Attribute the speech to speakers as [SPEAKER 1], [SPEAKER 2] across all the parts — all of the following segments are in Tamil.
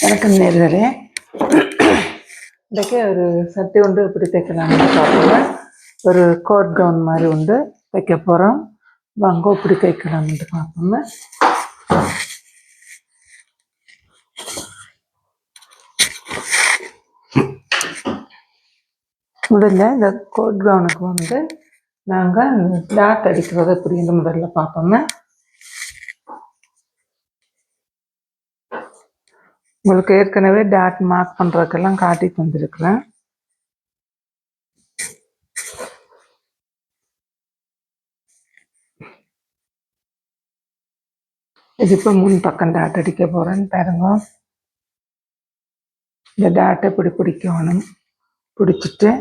[SPEAKER 1] எனக்கு நேர்களே இன்றைக்கு ஒரு சட்டை உண்டு எப்படி தைக்கலாம்னு பார்ப்போம். ஒரு கோட் கவுன் மாதிரி உண்டு தைக்க போகிறோம். வாங்க எப்படி தைக்கலாம்னு பார்ப்போம். முதல்ல இந்த கோட் கவுனுக்கு வந்து நாங்கள் டாட் அடிக்கிறது எப்படின்னு முதல்ல பார்ப்போங்க. உங்களுக்கு ஏற்கனவே டாட் மார்க் பண்ணுறதுக்கெல்லாம் காட்டிட்டு வந்துருக்குறேன். இது இப்போ முன் பக்கம் டாட் அடிக்க போகிறேன்னு பாருங்க. இந்த டாட்டை இப்படி பிடிக்கணும். பிடிச்சிட்டு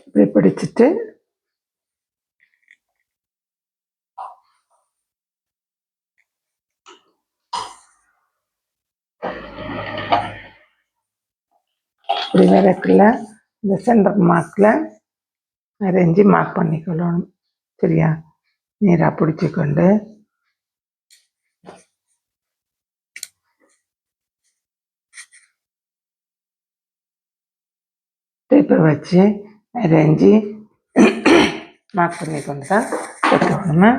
[SPEAKER 1] இப்படி பிடிச்சிட்டு இப்படி விளக்குல இந்த சென்டர் மார்க்கில் அரைஞ்சி மார்க் பண்ணிக்கொள்ளணும். சரியா? நேராக பிடிச்சிக்கொண்டு டேப்பை வச்சு அரைஞ்சி மார்க் பண்ணிக்கொண்டு தான் தைக்கணும்.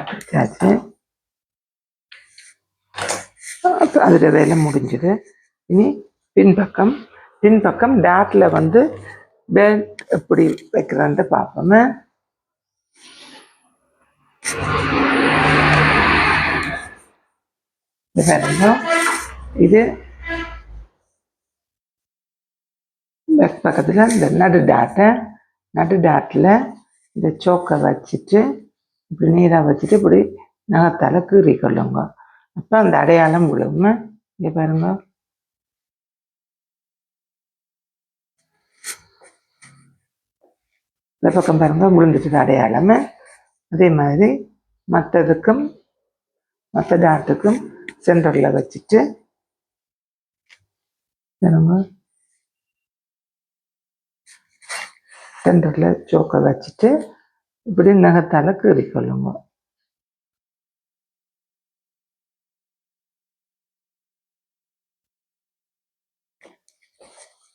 [SPEAKER 1] பிடிச்சாச்சு. அதில் வேலை முடிஞ்சது. இனி பின்பக்கம் டாட்டில் வந்து பெல்ட் எப்படி வைக்கிறான்ட்டு பார்ப்போமே. இது பேக் பக்கத்தில் இந்த நடு டாட்டில் இந்த சோக்கை வச்சுட்டு இப்படி நீராக வச்சுட்டு இப்படி நகத்தால் கீறி கொள்ளுங்க. அப்போ அந்த அடையாளம் விழுங்க. இங்கே பாருங்க. இந்த பக்கம் பாருங்க விழுந்துட்டு அடையாளம். அதே மாதிரி மற்ற டாட்டுக்கும் சென்டரில் வச்சுட்டு பாருங்க, சென்டரில் சோக்கை வச்சுட்டு இப்படி நகத்தால் கீறி கொள்ளுங்க.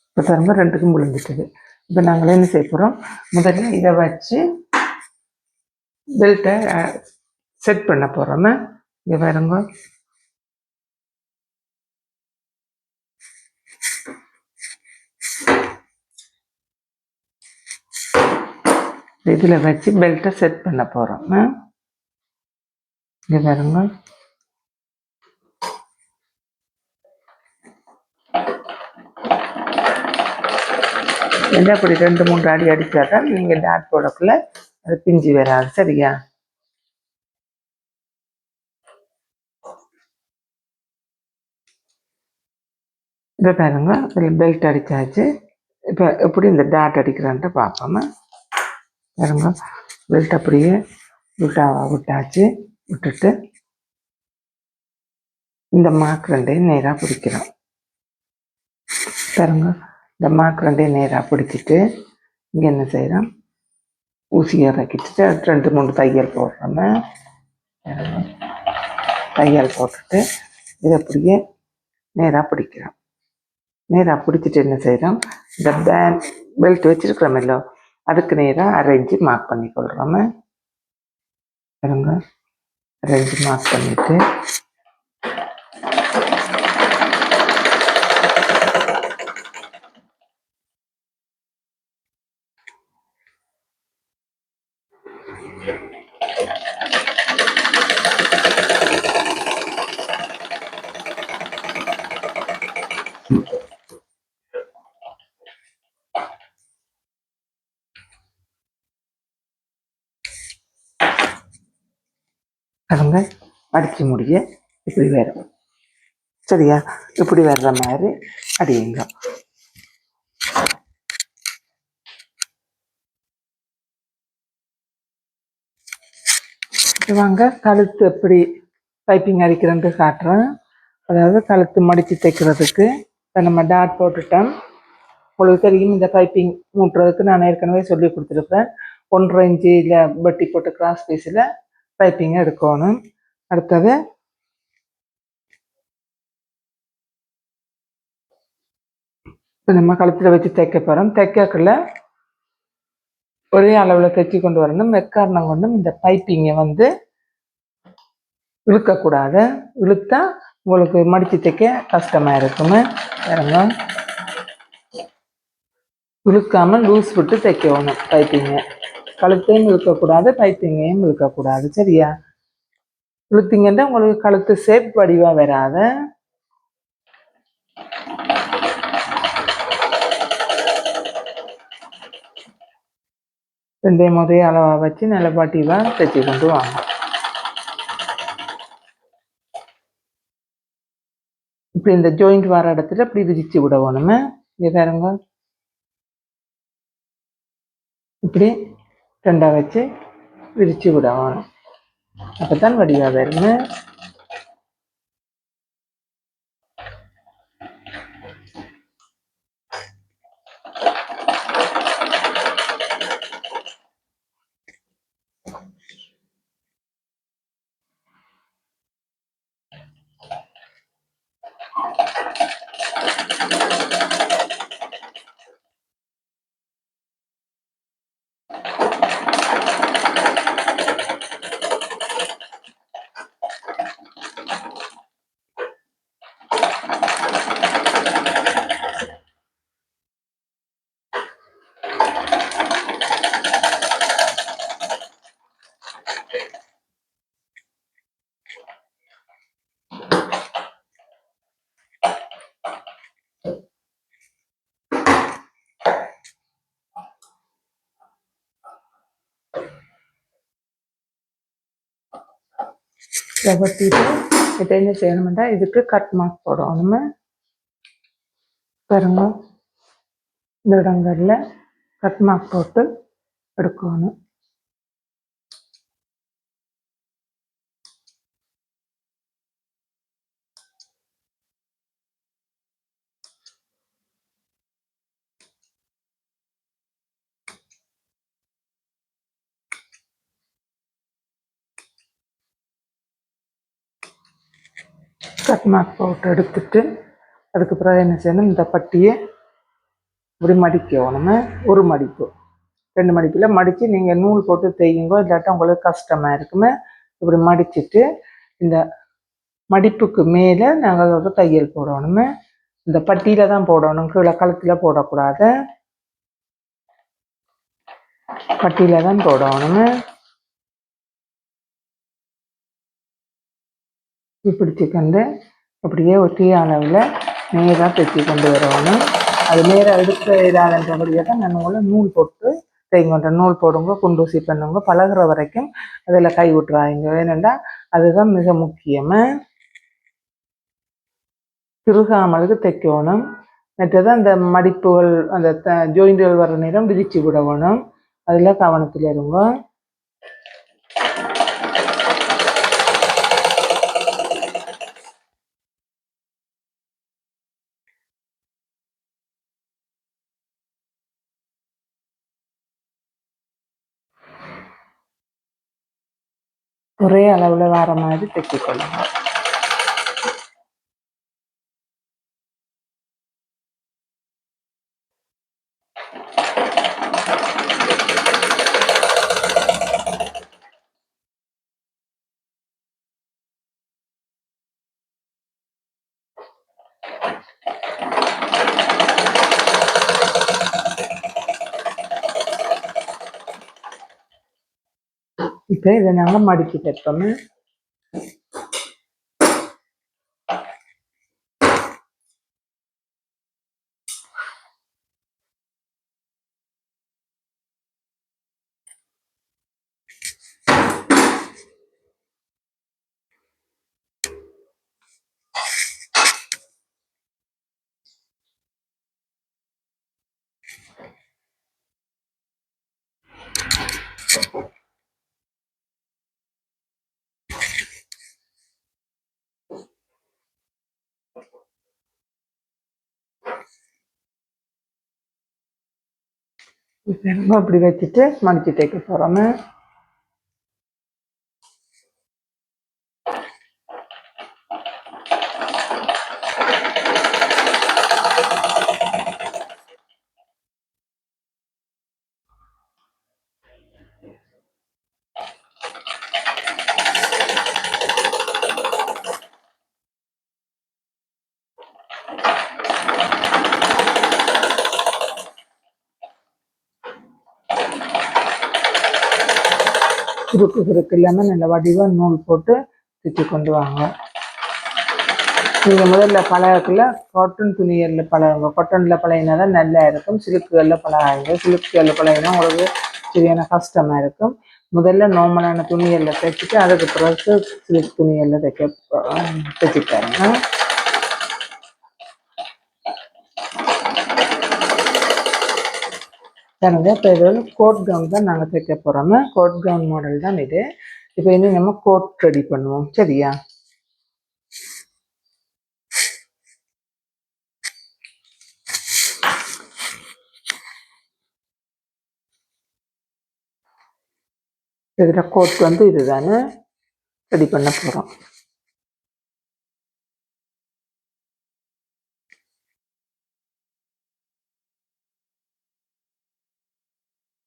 [SPEAKER 1] இப்போ பாருங்க ரெண்டுக்கும் விழுந்துட்டுது. இப்போ நாங்கள் என்ன செய்ய போகிறோம், முதல்ல இதை வச்சு பெல்ட்டை செட் பண்ண போகிறோம். இங்கே பாருங்க. இதில் வச்சு பெல்ட்டை செட் பண்ண போகிறோம். இங்கே பாருங்க. அப்படி 2-3 அடி அடித்தாதான் நீங்கள் டாட் போடக்குள்ள அது பிஞ்சு வராது. சரியா? இப்போ பாருங்க பெல்ட் அடித்தாச்சு. இப்போ எப்படி இந்த டாட் அடிக்கிறான்ட்டு பார்ப்போம். பாருங்க பெல்ட் அப்படியே விட்டாச்சு. விட்டுட்டு இந்த மார்க் ரெண்டையும் நேராக பிடிக்கிறோம். பாருங்க இந்த மார்க் ரெண்டையும் நேராக பிடிச்சிட்டு இங்கே என்ன செய்கிறோம், ஊசியை இறக்கிட்டு 2-3 தையல் போடுறோம். தையல் போட்டுட்டு இதை அப்படியே நேராக பிடிக்கிறோம். நேராக பிடிச்சிட்டு என்ன செய்கிறோம், இந்த பேண்ட் பெல்ட் வச்சுருக்கிறோமில்லோ அதுக்கு நேராக அரேஞ்சு மார்க் பண்ணிக்கொள்கிறோம். பாருங்க, அரேஞ்சு மார்க் பண்ணிவிட்டு பாருங்க அடிச்சு முடிய இப்படி வரும். சரியா? இப்படி வர்ற மாதிரி அடியுங்க. வாங்க கழுத்து எப்படி பைப்பிங் அடிக்கிறேன்ட்டு காட்டுறேன். அதாவது கழுத்து மடித்து தைக்கிறதுக்கு இப்போ நம்ம டாட் போட்டுட்டோம். உங்களுக்கு தெரியும், இந்த பைப்பிங் மூட்டுறதுக்கு நான் ஏற்கனவே சொல்லி கொடுத்துருப்பேன். 1.5 இன்ச்சில் பட்டி போட்டு கிராஸ் பீஸில் பைப்பிங் எடுக்கணும். அடுத்தது இப்போ நம்ம கழுத்தில் வச்சு தைக்க போகிறோம். தைக்கக்குள்ள ஒரே அளவில் தைச்சி கொண்டு வரணும். எக்காரணம் கொண்டும் இந்த பைப்பிங்கை வந்து இழுக்கக்கூடாது. இழுத்தா உங்களுக்கு மடித்து தைக்க கஷ்டமாக இருக்குமே. பாருங்க, இழுக்காமல் லூஸ் விட்டு தைக்கணும் பைப்பிங்கை. கழுத்தையும் இழுக்கக்கூடாது, பைப்பிங்கையும் இழுக்கக்கூடாது. சரியா? இழுத்தீங்கன்னா உங்களுக்கு கழுத்து ஷேப் வடிவாக வராது. ரெண்டையும் ஒரே அளவாக வச்சு நல்ல பாட்டிவாக தைச்சி கொண்டு வாங்க. இப்படி இந்த ஜாயிண்ட் வர இடத்துல இப்படி விரிச்சு விடணுமே. இங்கே பாருங்க, இப்படி ரெண்டாக வச்சு விரிச்சு விடணும். அப்போ தான் வடிவாக வருமே. வெட்டிட்டு இப்போ என்ன செய்யணும்னா இதுக்கு கட் மார்க் போடணுமே. பாருங்க, இந்த இடங்களில் கட் மார்க் போட்டு எடுக்கணும். கட் மார்க் போட்டு எடுத்துட்டு அதுக்கு பிறகு என்ன செய்யணும், இந்த பட்டியை இப்படி மடிக்கணுமே. ஒரு மடிப்பு 2 மடிப்பில் மடித்து நீங்கள் நூல் போட்டு தையுங்கோ, இல்லாட்டா உங்களுக்கு கஷ்டமாக இருக்குமே. இப்படி மடிச்சுட்டு இந்த மடிப்புக்கு மேலே நாங்கள் ஒரு தையல் போடணுமே. இந்த பட்டியில் தான் போடணும், கீழே கழுத்தில் போடக்கூடாது. பட்டியில் தான் போடணுமே. பிடிச்சிக்கொண்டு அப்படியே ஒட்டிய அளவில் நேராக தைச்சி கொண்டு வரணும். அது நேராக எடுக்க இல்லாதன்றபடியாக தான் நான் உங்களை நூல் போட்டு தைங்கொண்ட நூல் போடுங்க, குண்டூசி பண்ணுங்க. பழகிற வரைக்கும் அதில் கை விட்டுறாங்க. ஏனெண்டா அதுதான் மிக முக்கியமாக. திருகாமலுக்கு தைக்கணும். மற்றது அந்த மடிப்புகள் அந்த ஜாயிண்டுகள் வர்ற நேரம் விரிச்சு விடணும். அதில் கவனத்தில் இருங்க. ஒரே அளவில் வர மாதிரி தைச்சிக்கொள்ளுங்க. இப்போ இதை நாங்கள் மடிச்சு தைப்போம். அப்படி வச்சுட்டு மடிச்சு தைக்க போகிறோம். குறுக்கு இல்லாமல் நல்ல வடிவாக நூல் போட்டு தைச்சு கொண்டு வாங்க. நீங்கள் முதல்ல பழகக்குள்ள காட்டன் துணிகளில் பழகுங்க. காட்டனில் பழகினா தான் நல்லா இருக்கும். சில்க்குகளில் பழகாங்க. சில்க்குகளில் பழகினா உங்களுக்கு சரியான கஷ்டமாக இருக்கும். முதல்ல நார்மலான துணிகளில் தைச்சிட்டு அதுக்கு பிறகு சில்க் துணிகளில் தைச்சிட்டாருங்க. பாருங்க, இப்போ இது வந்து கோட் கவுன் தான் நாங்கள் தைக்க போகிறோம். கோட் கவுன் மாடல் தான் இது. இப்போ இன்னும் நம்ம கோட் ரெடி பண்ணுவோம். சரியா? இதில் கோட் வந்து இதுதானே ரெடி பண்ண போகிறோம்.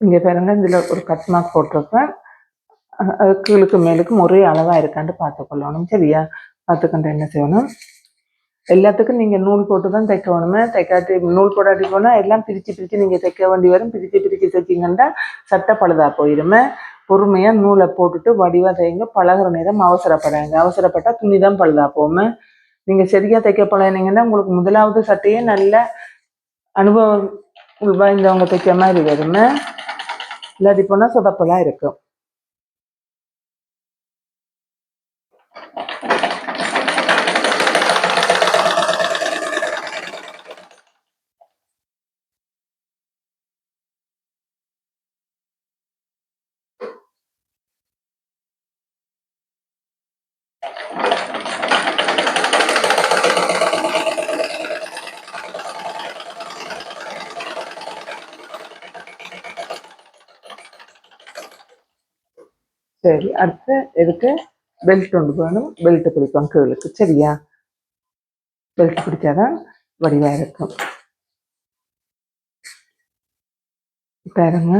[SPEAKER 1] இங்கே பாருங்க, இதில் ஒரு கட் மார்க் போட்டிருப்பேன். அது கீழுக்கு மேலுக்கும் ஒரே அளவாக இருக்கான்னு பார்த்துக்கொள்ளணும். சரியா? பார்த்துக்கிட்டு என்ன செய்யணும், எல்லாத்துக்கும் நீங்கள் நூல் போட்டு தான் தைக்கணுமே. தைக்காட்டி நூல் போடாட்டி போனால் எல்லாம் பிரித்து நீங்கள் தைக்க வேண்டி வரும். பிரித்து தைச்சிங்கன்னா சட்டை பழுதாக போயிடுமே. பொறுமையாக நூலை போட்டுட்டு வடிவாக தைங்க. பழகிற நேரம் அவசரப்படாங்க. அவசரப்பட்டால் துணி தான் பழுதாக போகுமே. நீங்கள் சரியாக தைக்க பழகினீங்கன்னா உங்களுக்கு முதலாவது சட்டையே நல்ல அனுபவம் வாய்ந்தவங்க தைக்க மாதிரி வருமே. இல்லாட்டி போனால் சொதப்பெல்லாம் இருக்கும். சரி, அடுத்து எதுக்கு பெல்ட் ஒன்று வேணும். பெல்ட் பிடிப்போம் கீழுக்கு. சரியா? பெல்ட் பிடிச்சாதான் வடிவாக இருக்கும். பாருங்க,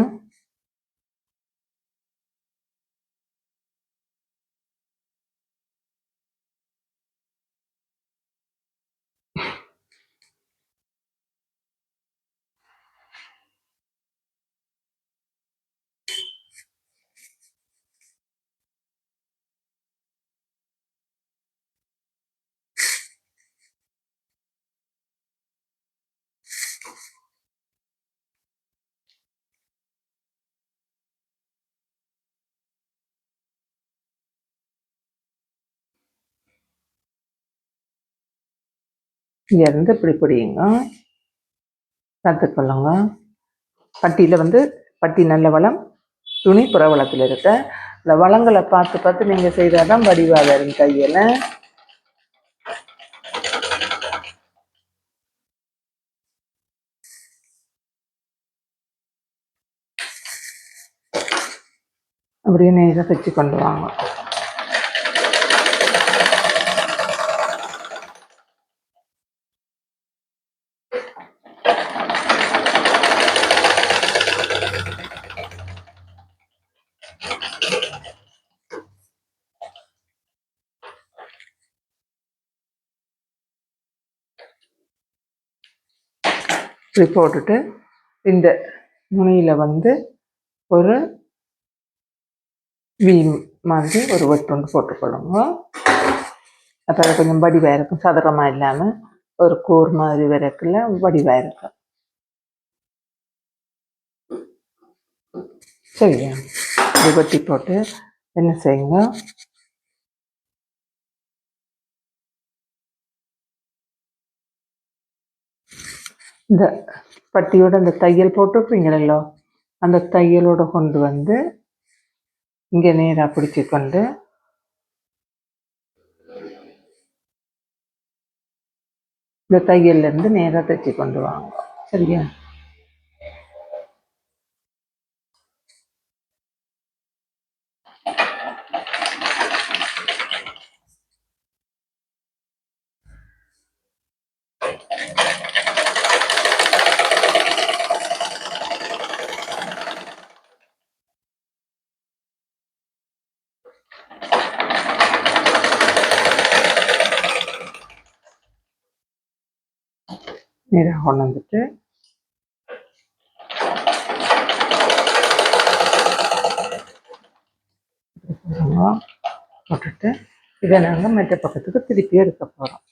[SPEAKER 1] இங்கேருந்து இப்படி பிடிங்க. பார்த்துக்கொள்ளுங்க. பட்டியில் வந்து பட்டி நல்ல வளம், துணி புறவளத்தில் இருக்க. இந்த வளங்களை பார்த்து நீங்கள் செய்தால் தான் வடிவாக வரும் கையில். அப்படியே நேராக தைச்சு கொண்டு வாங்க. இப்படி போட்டுட்டு இந்த நுனியில் வந்து ஒரு வி மாதிரி ஒரு வெட்டு போட்டுக்கொள்ளுங்க. அப்போ அது கொஞ்சம் வடிவாக இருக்கும், சதுரமாக இல்லாமல் ஒரு கூர் மாதிரி வரைக்குள்ள வடிவாக இருக்கும். சரியா? இது வெட்டி போட்டு என்ன செய்யுங்க, இந்த பட்டியோட அந்த தையல் போட்டுருப்பீங்களோ அந்த தையலோட கொண்டு வந்து இங்கே நேராக பிடிச்சி கொண்டு இந்த தையல்லேருந்து நேராக தைச்சி கொண்டு வாங்க. சரியா? நேராக கொண்டு வந்துட்டு போட்டுட்டு இதை நாங்கள் மற்ற பக்கத்துக்கு திருப்பி எடுக்க போகிறோம்.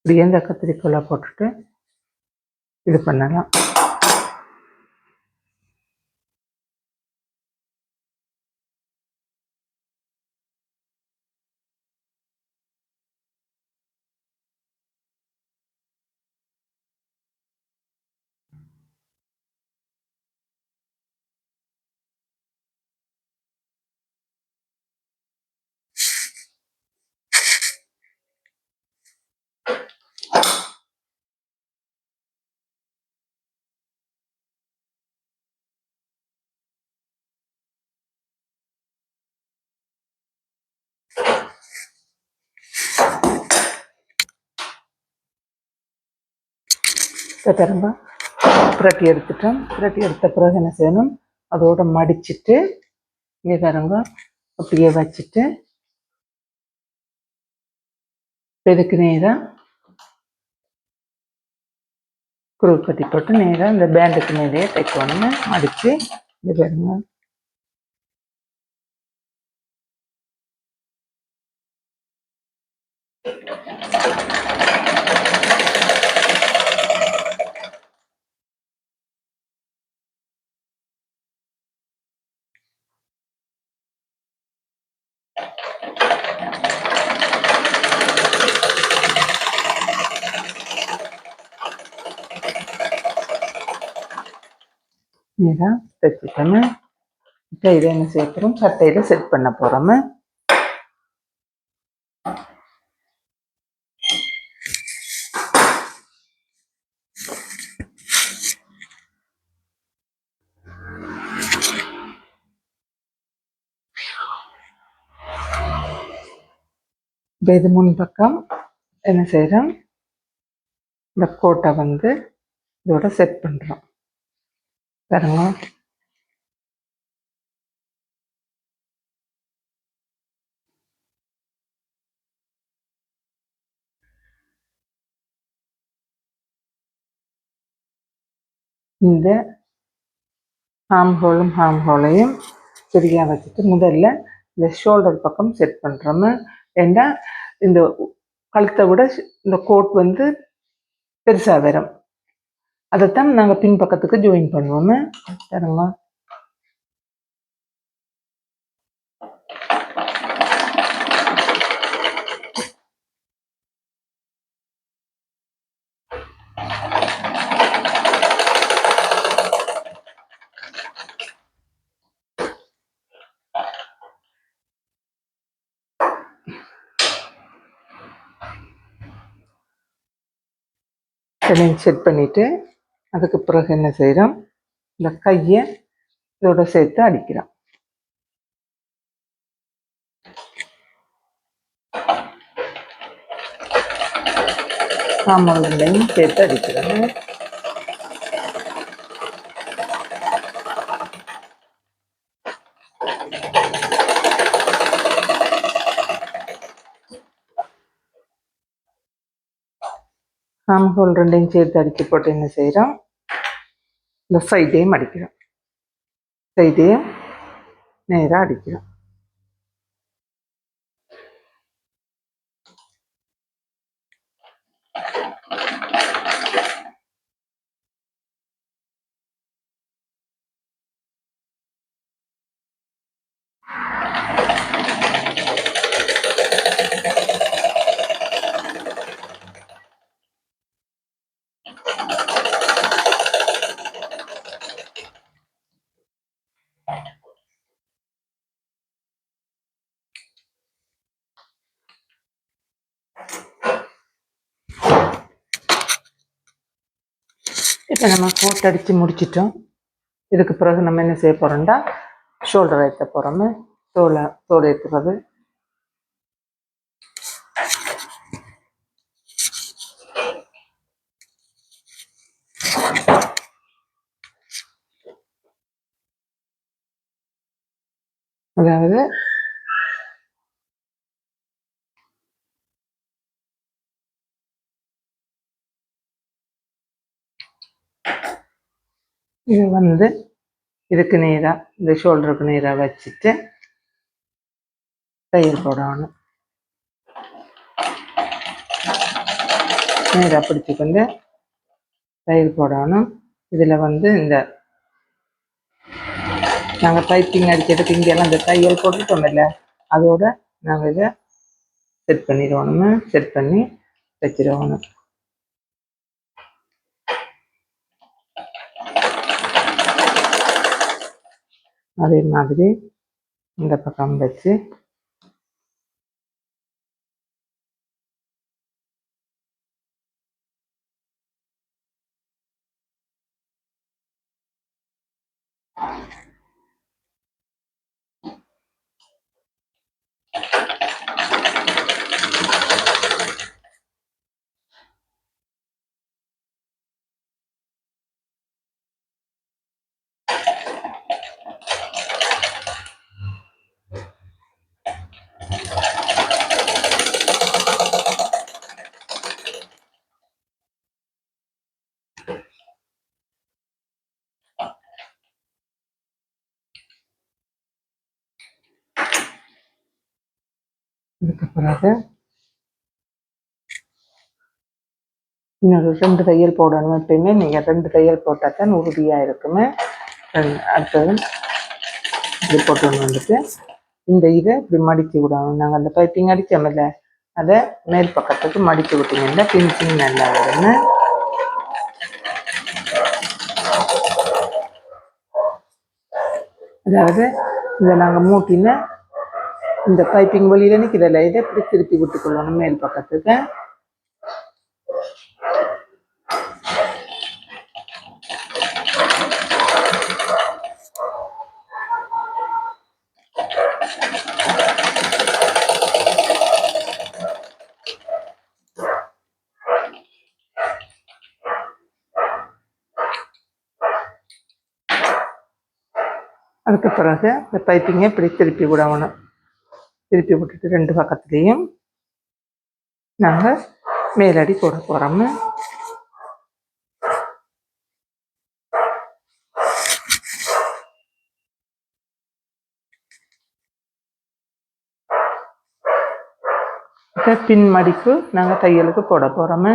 [SPEAKER 1] இப்படியே இந்த கத்திரிக்கோலை போட்டுட்டு இது பண்ணலாம். திரும்ப புரட்டி எடுத்துட்டோம். புரட்டி எடுத்த பிறகு என்ன செய்யணும், அதோட மடிச்சுட்டு இங்கே பாருங்க அப்படியே வச்சுட்டு இதுக்கு நேராக குரூப் கட்டி போட்டு நேராக இந்த பேண்டுக்கு மேலேயே தைக்கணும்னு மடித்து இங்கே பாருங்க. நேராக தைச்சிட்டோன்னு இப்போ இதை என்ன செய்ய போகிறோம், சட்டையில் செட் பண்ண போகிறோம். இப்போ இது முன்பக்கம் என்ன செய்கிறோம், இந்த கோட்டை வந்து இதோட செட் பண்ணுறோம். பாருங்க இந்த ஹார்ம் ஹோலையும் சரியாக வச்சுட்டு முதல்ல இந்த ஷோல்டர் பக்கம் செட் பண்ணுறோம். ஏன்னா இந்த கழுத்தை விட இந்த கோட் வந்து பெருசாக வரும், அதைத்தான் நாங்கள் பின்பக்கத்துக்கு ஜாயின் பண்ணுவோம். பாருங்க எல்லாம் செட் பண்ணிவிட்டு அதுக்கு பிறகு என்ன செய்கிறோம், இந்த கையை இதோட சேர்த்து அடிக்கிறோம். சாமான்களையும் சேர்த்து அடிக்கிறோம். சாமகோல் ரெண்டையும் சேர்த்து அடித்து போட்டு என்ன செய்கிறோம், இந்த சைடையும் அடிக்கிறோம். சைடையும் நேராக அடிக்கிறோம். இப்போ நம்ம கோட் அடித்து முடிச்சிட்டோம். இதுக்கு பிறகு நம்ம என்ன செய்ய போகிறோம்டா, ஷோல்டர் ஏற்ற போகிறோம். தோல் ஏற்றுறது. அதாவது இது வந்து இதுக்கு நேராக, இந்த ஷோல்டருக்கு நேராக வச்சுட்டு தையல் போடணும். நேராக பிடிச்சிக்கொண்டு தையல் போடணும். இதில் வந்து இந்த நாங்கள் பைப்பிங் அடிக்கிறதுக்கு இங்கெல்லாம் இந்த தையல் போட்டுட்டோம்ல, அதோட நாங்கள் இதை செட் பண்ணிடுவோம். செட் பண்ணி வச்சிடுவோம். அதே மாதிரி இந்த பக்கம் வச்சு இதுக்கு பிறகு இன்னொரு 2 தையல் போடணும். எப்பயுமே நீங்கள் 2 தையல் போட்டால் தான் உறுதியாக இருக்குமே. அடுத்தது இப்படி போட்டு வந்துட்டு இந்த இதை இப்படி மடித்து விடணும். நாங்கள் அந்த பைப்பிங் அடித்தோம்ல, அதை மேல் பக்கத்துக்கு மடித்து விட்டீங்கன்னா பின்சிங் நல்லா வரும்னு. அதாவது இதை நாங்கள் மூட்டின இந்த பைப்பிங் வழியில் நிற்கிறதில்ல, இதை இப்படி திருப்பி விட்டுக்கொள்ளணும் மேல் பக்கத்துக்கு. அதுக்கு பிறகு இந்த பைப்பிங்கை இப்படி திருப்பி விடணும். திருப்பி விட்டுட்டு 2 பக்கத்துலேயும் நாங்கள் மேலடி போட போகிறோம். பின் மடிப்பு நாங்கள் தையலுக்கு போட போகிறோம்.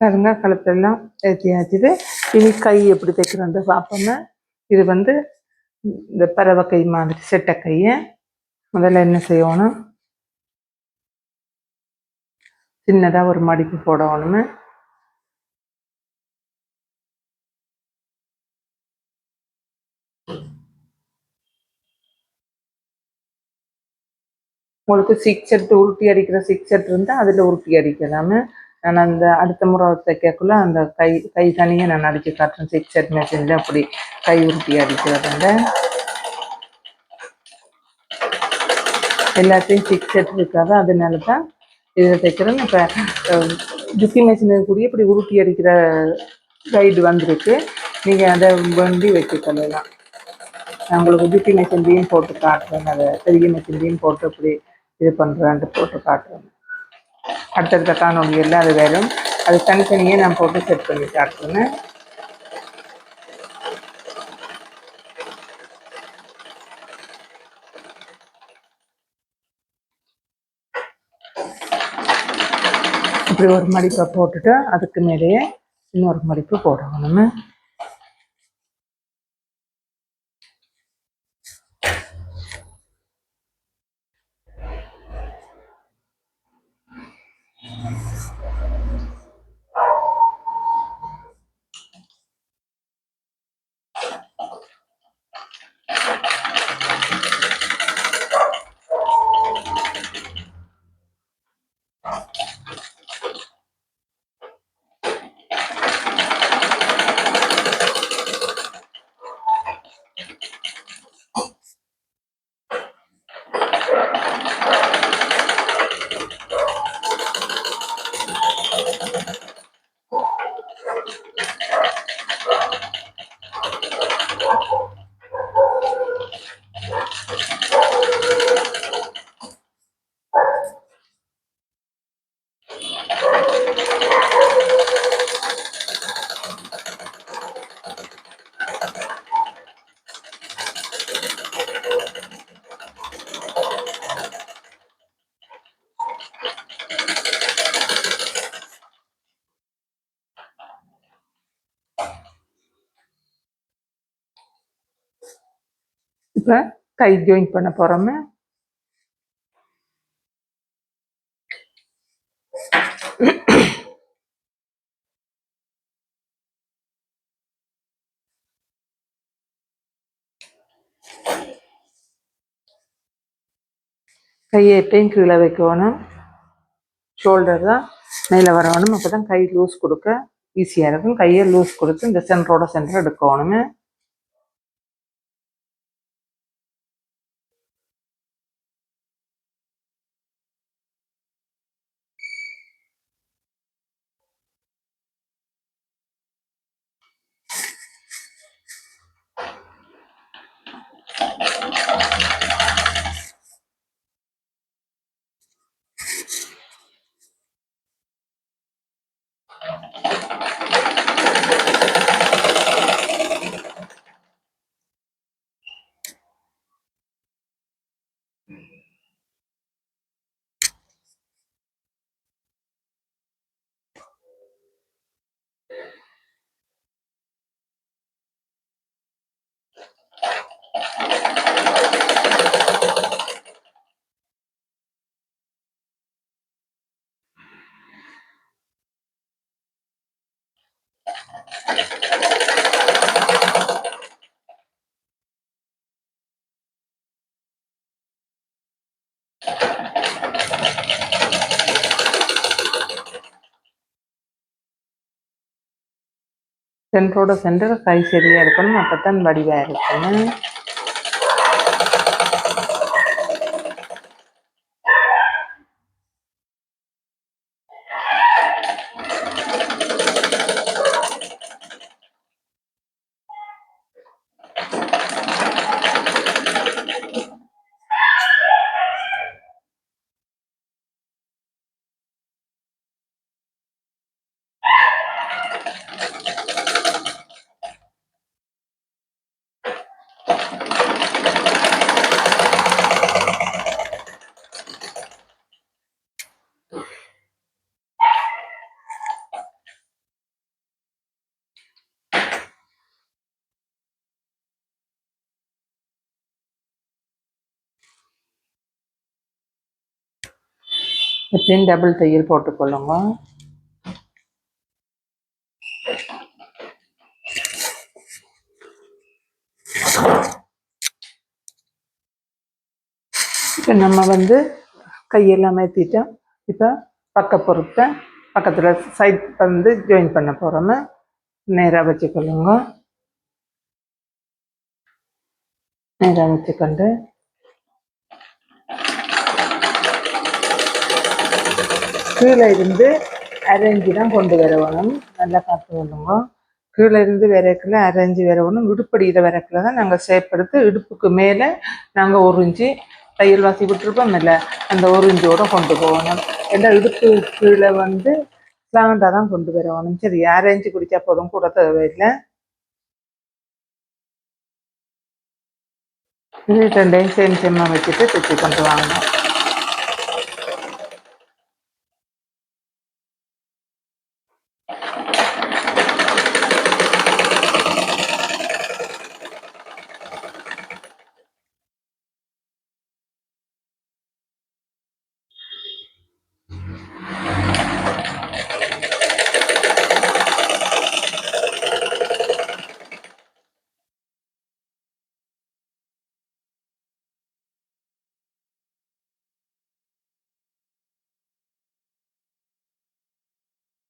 [SPEAKER 1] பாருங்க கழுத்தெல்லாம் ஏற்றியாச்சுது. இனி கை எப்படி தைக்கிறோன்ற பார்ப்போங்க. இது வந்து இந்த பறவை கை மாதிரி செட்டை கையை முதல்ல என்ன செய்யணும், சின்னதாக ஒரு மடிப்பு போடணுமே. உங்களுக்கு சிக்ஸ் செட் உருட்டி அடிக்கிற சிக்ஸ் செட் இருந்தால் அதில் உருட்டி அடிக்கலாமே. நான் அந்த அடுத்த முறை தைக்கக்குள்ள அந்த கை கை தனியாக நான் அடித்து காட்டுறேன். சிக்ஸ் செட் மெஷினில் அப்படி கை உருட்டி அடிக்கிறதுங்க. எல்லாத்தையும் சிக்ஸ் செட் இருக்காது, அதனால தான் இதில் தைக்கிறேன். இப்போ ஜுக்கி மெஷின் கூடிய இப்படி உருட்டி அடிக்கிற கைடு வந்திருக்கு. நீங்கள் அதை வண்டி வச்சுக்கலாம். நான் உங்களுக்கு ஜுக்கி மெஷின்லேயும் போட்டு காட்டுறேன். அதை பெரிய மெஷின்லேயும் போட்டு இப்படி இது பண்ணுறான்ட்டு போட்டு காட்டுறேன். அடுத்தடுத்த காணொலியில் அது வேணும். அது தனித்தனியே நான் போட்டு செட் பண்ணி காட்டுறேன். இப்படி ஒரு மடிப்பை போட்டுட்டு அதுக்கு மேலேயே இன்னொரு மடிப்பு போடணும். இப்போ கை ஜாயின் பண்ண போகிறோமே. கையை எப்பயும் கீழே வைக்கணும். ஷோல்டர் தான் மேலே வரணும். அப்போ தான் கை லூஸ் கொடுக்க ஈஸியாக இருக்கும். கையை லூஸ் கொடுத்து இந்த சென்டரோட சென்டர் எடுக்கணும். சென்டரோட சென்டர் கை சரியாக இருக்கணும். அப்போ தான் வடிவாக இருக்கணும். எப்பயும் டபுள் தையல் போட்டுக்கொள்ளுங்க. இப்போ நம்ம வந்து கையெல்லாம் ஏற்றிட்டோம். இப்போ பொறுத்த பக்கத்தில் சைட் வந்து ஜாயின் பண்ண போகிறோம். நேராக வச்சுக்கொள்ளுங்க. நேராக வச்சுக்கொண்டு கீழே இருந்து அரேஞ்சு தான் கொண்டு வரணும். நல்லா பார்த்து கொள்ளுங்க. கீழே இருந்து விரைக்கில் அரேஞ்சு வரணும். இடுப்படியில் விரைக்கில் தான் நாங்கள் சேப்படுத்து இடுப்புக்கு மேலே நாங்கள் 1 இன்ச்சு தையல் வாசி விட்டுருப்போம் இல்லை, அந்த 1 இன்ச்சோடு கொண்டு போகணும். ஏன்னா இடுப்பு கீழே வந்து ஸ்லாண்டாக தான் கொண்டு வரணும். சரி, அரேஞ்சு குடித்தா போதும், கூட தேவையில்லை. இது 2யும் சேம் சேமாக வச்சுட்டு தைச்சி கொண்டு வாங்க.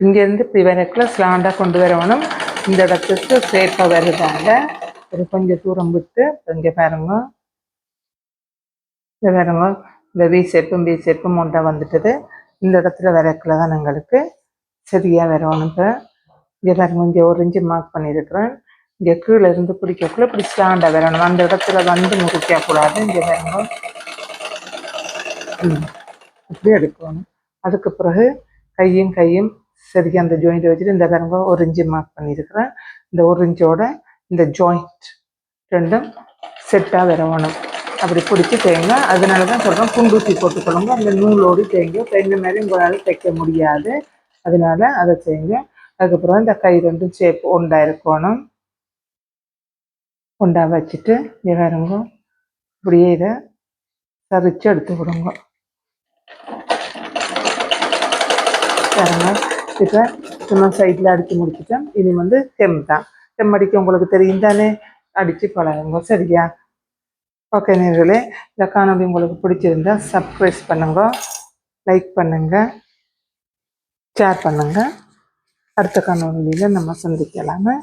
[SPEAKER 1] இங்கேருந்து இப்படி விரக்கில் ஸ்லாண்டாக கொண்டு வரணும். இந்த இடத்துக்கு சேஃபாக வருதாங்க. ஒரு கொஞ்சம் தூரம் விட்டு இங்கே பாருங்க. இந்த பாருங்க, இந்த வி ஷேப்பும் ஒன்றா வந்துட்டுது. இந்த இடத்துல விரக்கில் தான் எங்களுக்கு சரியாக வரணும். இப்போ இங்கே பாருங்க, இங்கே 1 இன்ச்சு மார்க் பண்ணியிருக்கிறேன். இங்கே கீழே இருந்து பிடிக்கக்குள்ள இப்படி ஸ்லாண்டாக வரணும். அந்த இடத்துல வந்து முடிக்கக்கூடாது. இங்கே பாருங்க, இப்படி எடுக்கணும். அதுக்கு பிறகு கையும் சரியாக அந்த ஜாயிண்ட் வச்சுட்டு இந்த பாருங்க 1 இன்ச்சு மார்க் பண்ணியிருக்கிறேன். இந்த 1 இன்ச்சோட இந்த ஜாயிண்ட் 2ம் செட்டாக வரணும். அப்படி பிடிச்சி தேங்க. அதனால தான் சொல்கிறோம், குண்டூசி போட்டுக்கொள்ளுங்க. அந்த நூலோடு தேங்க. இப்போ இந்த மாதிரி உங்களால் தைக்க முடியாது, அதனால அதை செய்யுங்க. அதுக்கப்புறம் இந்த கை 2ம் ஷேப் ஒன்றா இருக்கணும். ஒன்றா வச்சுட்டு இங்கே பாருங்க, இப்படியே இதை சரிச்சு எடுத்து விடுங்க. பாருங்க, இப்போ சும்மா சைடில் அடித்து முடிச்சுட்டேன். இது வந்து செம் தான். செம் அடிக்க உங்களுக்கு தெரியும் தானே, அடித்து பழகுங்க. சரியா? ஓகே நேர்களே, இந்த காணொலி உங்களுக்கு பிடிச்சிருந்தா சப்ஸ்கிரைப் பண்ணுங்க, லைக் பண்ணுங்க, ஷேர் பண்ணுங்க. அடுத்த காணொலியில் நம்ம சந்திக்கலாமே.